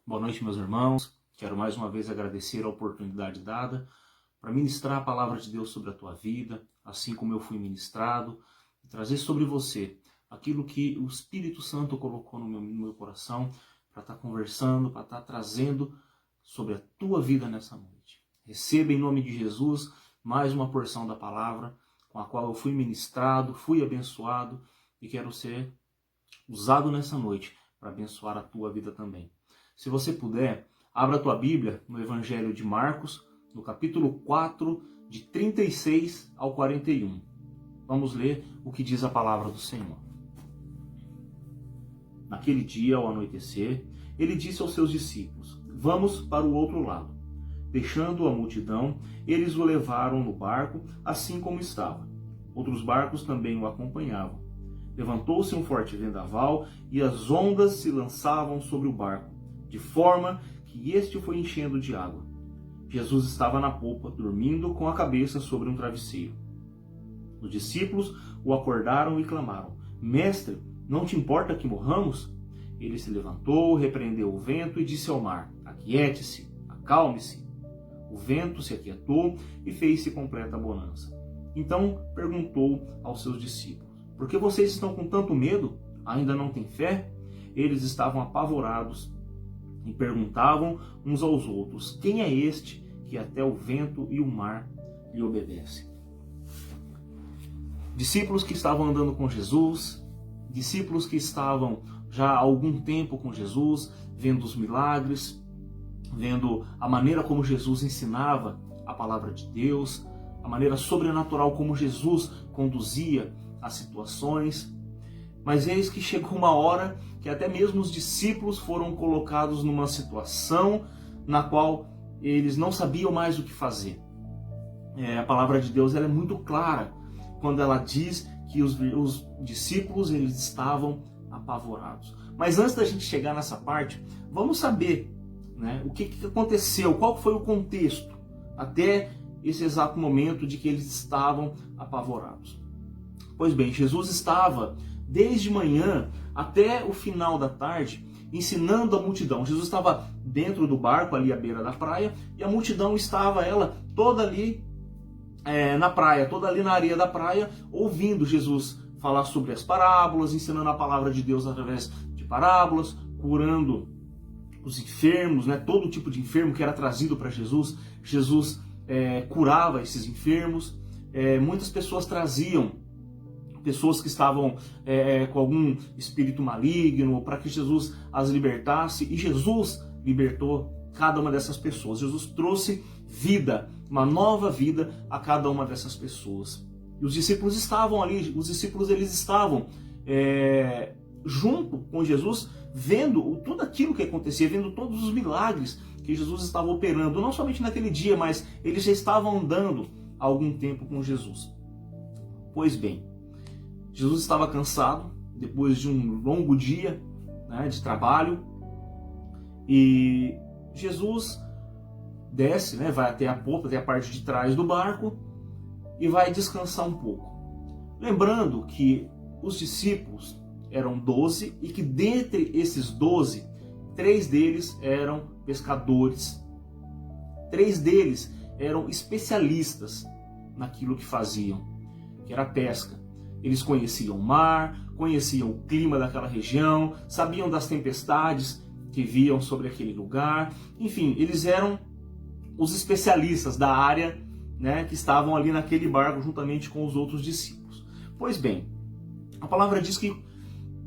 Boa noite, meus irmãos. Quero mais uma vez agradecer a oportunidade dada para ministrar a palavra de Deus sobre a tua vida, assim como eu fui ministrado, e trazer sobre você aquilo que o Espírito Santo colocou no meu coração para estar conversando, para estar trazendo sobre a tua vida nessa noite. Receba em nome de Jesus mais uma porção da palavra com a qual eu fui ministrado, fui abençoado e quero ser usado nessa noite para abençoar a tua vida também. Se você puder, abra a tua Bíblia no Evangelho de Marcos, no capítulo 4, de 36 ao 41. Vamos ler o que diz a palavra do Senhor. Naquele dia, ao anoitecer, ele disse aos seus discípulos: Vamos para o outro lado. Deixando a multidão, eles o levaram no barco, assim como estava. Outros barcos também o acompanhavam. Levantou-se um forte vendaval e as ondas se lançavam sobre o barco, de forma que este foi enchendo de água. Jesus estava na popa, dormindo com a cabeça sobre um travesseiro. Os discípulos o acordaram e clamaram: Mestre, não te importa que morramos? Ele se levantou, repreendeu o vento e disse ao mar: Aquiete-se, acalme-se. O vento se aquietou e fez-se completa bonança. Então perguntou aos seus discípulos: Por que vocês estão com tanto medo? Ainda não têm fé? Eles estavam apavorados e perguntavam uns aos outros: Quem é este que até o vento e o mar lhe obedecem? Discípulos que estavam andando com Jesus, discípulos que estavam já há algum tempo com Jesus, vendo os milagres, vendo a maneira como Jesus ensinava a palavra de Deus, a maneira sobrenatural como Jesus conduzia as situações. Mas eis que chegou uma hora que até mesmo os discípulos foram colocados numa situação na qual eles não sabiam mais o que fazer. A palavra de Deus ela é muito clara quando ela diz que os discípulos eles estavam apavorados. Mas antes da gente chegar nessa parte, vamos saber, né, o que aconteceu, qual foi o contexto até esse exato momento de que eles estavam apavorados. Pois bem, Jesus estava desde manhã até o final da tarde ensinando a multidão. Jesus estava dentro do barco ali à beira da praia e a multidão estava ela toda ali na praia, toda ali na areia da praia, ouvindo Jesus falar sobre as parábolas, ensinando a palavra de Deus através de parábolas, curando os enfermos, né? Todo tipo de enfermo que era trazido para Jesus. Jesus curava esses enfermos. Muitas pessoas traziam pessoas que estavam com algum espírito maligno, para que Jesus as libertasse, e Jesus libertou cada uma dessas pessoas. Jesus trouxe vida, uma nova vida a cada uma dessas pessoas. E os discípulos estavam ali, eles estavam junto com Jesus, vendo tudo aquilo que acontecia, vendo todos os milagres que Jesus estava operando, não somente naquele dia, mas eles já estavam andando há algum tempo com Jesus. Pois bem, Jesus estava cansado, depois de um longo dia, né, de trabalho, e Jesus desce, né, vai até a popa, até a parte de trás do barco, e vai descansar um pouco. Lembrando que os discípulos eram 12, e que dentre esses 12, 3 deles eram pescadores. 3 deles eram especialistas naquilo que faziam, que era a pesca. Eles conheciam o mar, conheciam o clima daquela região, sabiam das tempestades que viam sobre aquele lugar. Enfim, eles eram os especialistas da área, né, que estavam ali naquele barco juntamente com os outros discípulos. Pois bem, a palavra diz que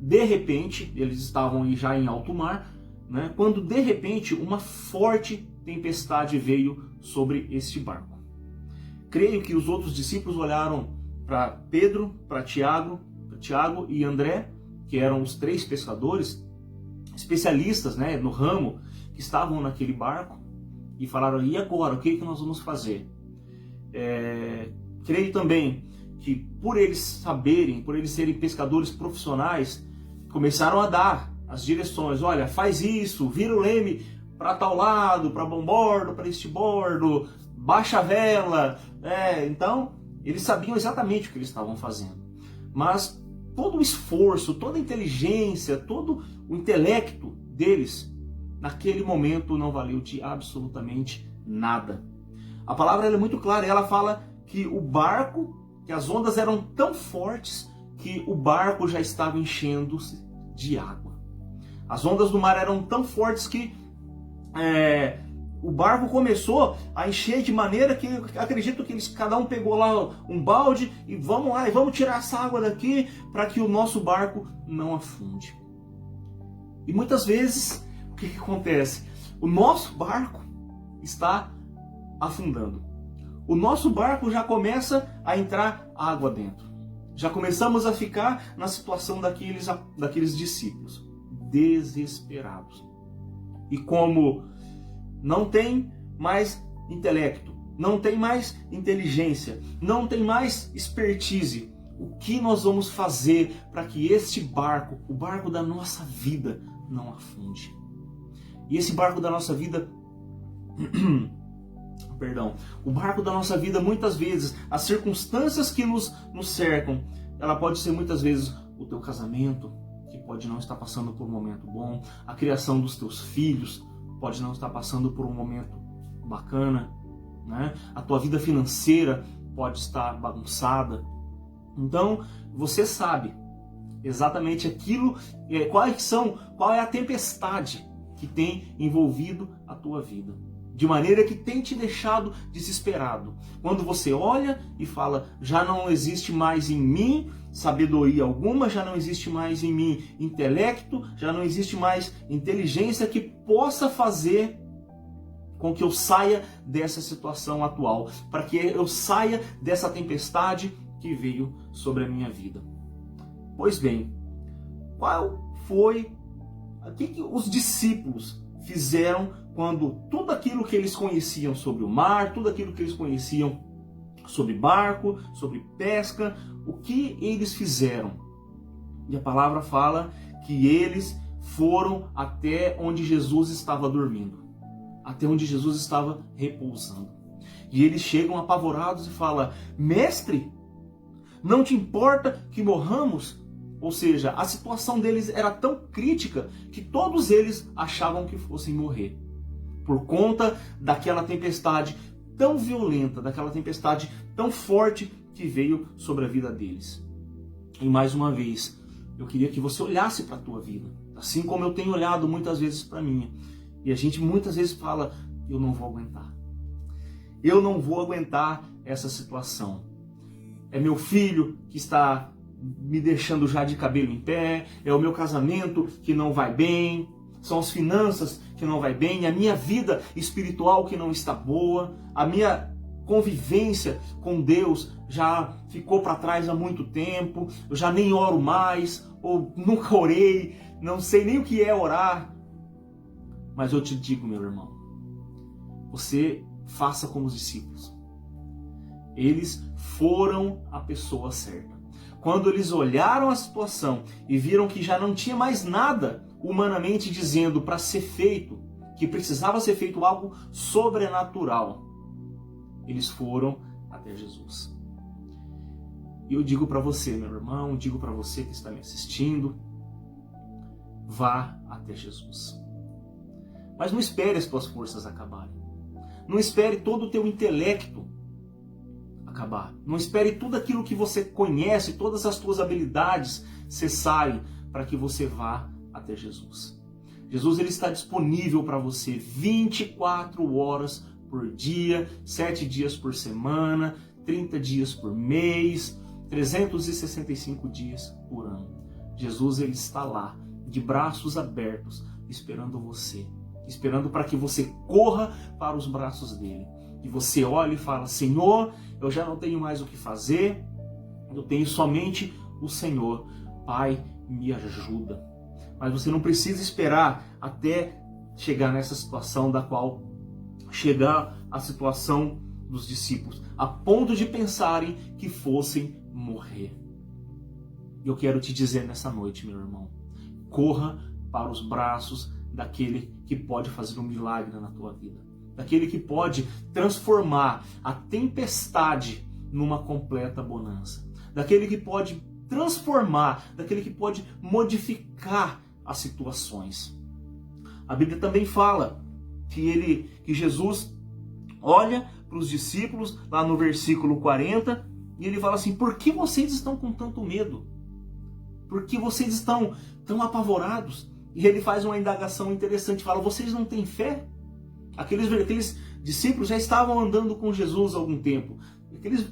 de repente, eles estavam já em alto mar, né, quando de repente uma forte tempestade veio sobre este barco. Creio que os outros discípulos olharam para Pedro, para Tiago e André, que eram os 3 pescadores, especialistas, né, no ramo, que estavam naquele barco, e falaram: e agora, o que nós vamos fazer? Creio também que por eles saberem, por eles serem pescadores profissionais, começaram a dar as direções: olha, faz isso, vira o leme para tal lado, para bom bordo, para este bordo, baixa a vela. Então, eles sabiam exatamente o que eles estavam fazendo. Mas todo o esforço, toda a inteligência, todo o intelecto deles naquele momento não valeu de absolutamente nada. A palavra é muito clara, ela fala que o barco, que as ondas eram tão fortes que o barco já estava enchendo-se de água. As ondas do mar eram tão fortes que o barco começou a encher de maneira que acredito que cada um pegou lá um balde e vamos lá, e vamos tirar essa água daqui para que o nosso barco não afunde. E muitas vezes, o que acontece? O nosso barco está afundando. O nosso barco já começa a entrar água dentro. Já começamos a ficar na situação daqueles discípulos, desesperados. E como não tem mais intelecto, não tem mais inteligência, não tem mais expertise, o que nós vamos fazer para que este barco, o barco da nossa vida, não afunde? E esse barco da nossa vida, o barco da nossa vida, muitas vezes, as circunstâncias que nos cercam, ela pode ser muitas vezes o teu casamento, que pode não estar passando por um momento bom, a criação dos teus filhos pode não estar passando por um momento bacana, né? A tua vida financeira pode estar bagunçada. Então, você sabe exatamente aquilo, qual é a tempestade que tem envolvido a tua vida, de maneira que tem te deixado desesperado. Quando você olha e fala, já não existe mais em mim sabedoria alguma, já não existe mais em mim intelecto, já não existe mais inteligência que possa fazer com que eu saia dessa situação atual, para que eu saia dessa tempestade que veio sobre a minha vida. Pois bem, o que os discípulos fizeram quando tudo aquilo que eles conheciam sobre o mar, tudo aquilo que eles conheciam sobre barco, sobre pesca, o que eles fizeram? E a palavra fala que eles foram até onde Jesus estava dormindo, até onde Jesus estava repousando. E eles chegam apavorados e falam, mestre, não te importa que morramos? Ou seja, a situação deles era tão crítica que todos eles achavam que fossem morrer, por conta daquela tempestade tão violenta, daquela tempestade tão forte que veio sobre a vida deles. E mais uma vez, eu queria que você olhasse para a tua vida, assim como eu tenho olhado muitas vezes para a minha. E a gente muitas vezes fala, eu não vou aguentar. Eu não vou aguentar essa situação. É meu filho que está me deixando já de cabelo em pé, é o meu casamento que não vai bem, são as finanças que não vai bem, a minha vida espiritual que não está boa, a minha convivência com Deus já ficou para trás há muito tempo, eu já nem oro mais, ou nunca orei, não sei nem o que é orar. Mas eu te digo, meu irmão, você faça como os discípulos. Eles foram a pessoa certa. Quando eles olharam a situação e viram que já não tinha mais nada humanamente dizendo para ser feito, que precisava ser feito algo sobrenatural, eles foram até Jesus. E eu digo para você, meu irmão, digo para você que está me assistindo, vá até Jesus. Mas não espere as tuas forças acabarem. Não espere todo o teu intelecto acabar. Não espere tudo aquilo que você conhece, todas as tuas habilidades cessarem para que você vá até Jesus. Jesus, ele está disponível para você 24 horas por dia, 7 dias por semana, 30 dias por mês, 365 dias por ano. Jesus, ele está lá, de braços abertos, esperando você, esperando para que você corra para os braços dele. E você olha e fala, Senhor, eu já não tenho mais o que fazer, eu tenho somente o Senhor. Pai, me ajuda. Mas você não precisa esperar até chegar nessa situação da qual chegar a situação dos discípulos, a ponto de pensarem que fossem morrer. Eu quero te dizer nessa noite, meu irmão, corra para os braços daquele que pode fazer um milagre na tua vida, daquele que pode transformar a tempestade numa completa bonança, daquele que pode transformar, daquele que pode modificar as situações. A Bíblia também fala que Jesus olha para os discípulos, lá no versículo 40, e ele fala assim: por que vocês estão com tanto medo? Por que vocês estão tão apavorados? E ele faz uma indagação interessante, fala: vocês não têm fé? Aqueles discípulos já estavam andando com Jesus há algum tempo.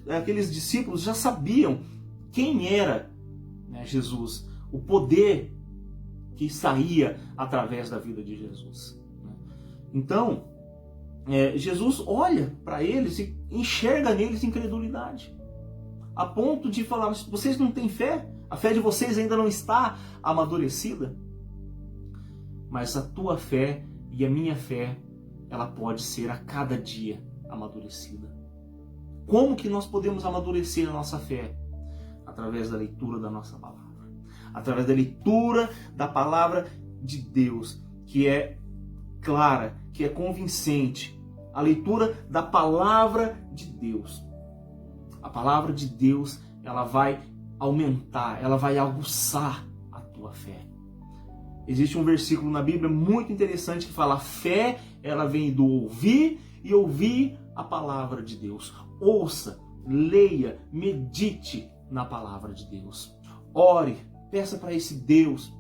Aqueles discípulos já sabiam quem era, né, Jesus, o poder que saía através da vida de Jesus. Então, Jesus olha para eles e enxerga neles incredulidade, a ponto de falar: vocês não têm fé? A fé de vocês ainda não está amadurecida? Mas a tua fé e a minha fé, ela pode ser a cada dia amadurecida. Como que nós podemos amadurecer a nossa fé? Através da leitura da nossa palavra. Através da leitura da palavra de Deus, que é clara, que é convincente. A leitura da palavra de Deus. A palavra de Deus, ela vai aumentar, ela vai aguçar a tua fé. Existe um versículo na Bíblia muito interessante que fala: a fé, ela vem do ouvir e ouvir a palavra de Deus. Ouça, leia, medite na palavra de Deus. Ore, peça para esse Deus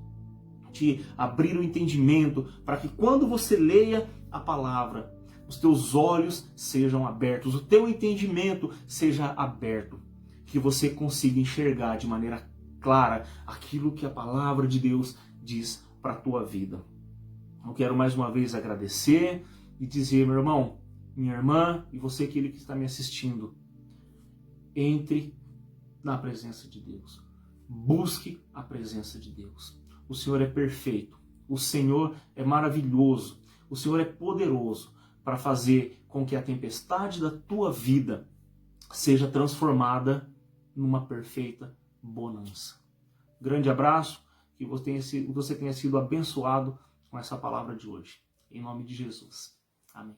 te abrir o entendimento, para que quando você leia a palavra, os teus olhos sejam abertos, o teu entendimento seja aberto, que você consiga enxergar de maneira clara aquilo que a palavra de Deus diz para a tua vida. Eu quero mais uma vez agradecer e dizer: meu irmão, minha irmã e você, aquele que está me assistindo, entre na presença de Deus. Busque a presença de Deus. O Senhor é perfeito. O Senhor é maravilhoso. O Senhor é poderoso para fazer com que a tempestade da tua vida seja transformada numa perfeita bonança. Grande abraço, que você tenha sido abençoado com essa palavra de hoje. Em nome de Jesus. Amém.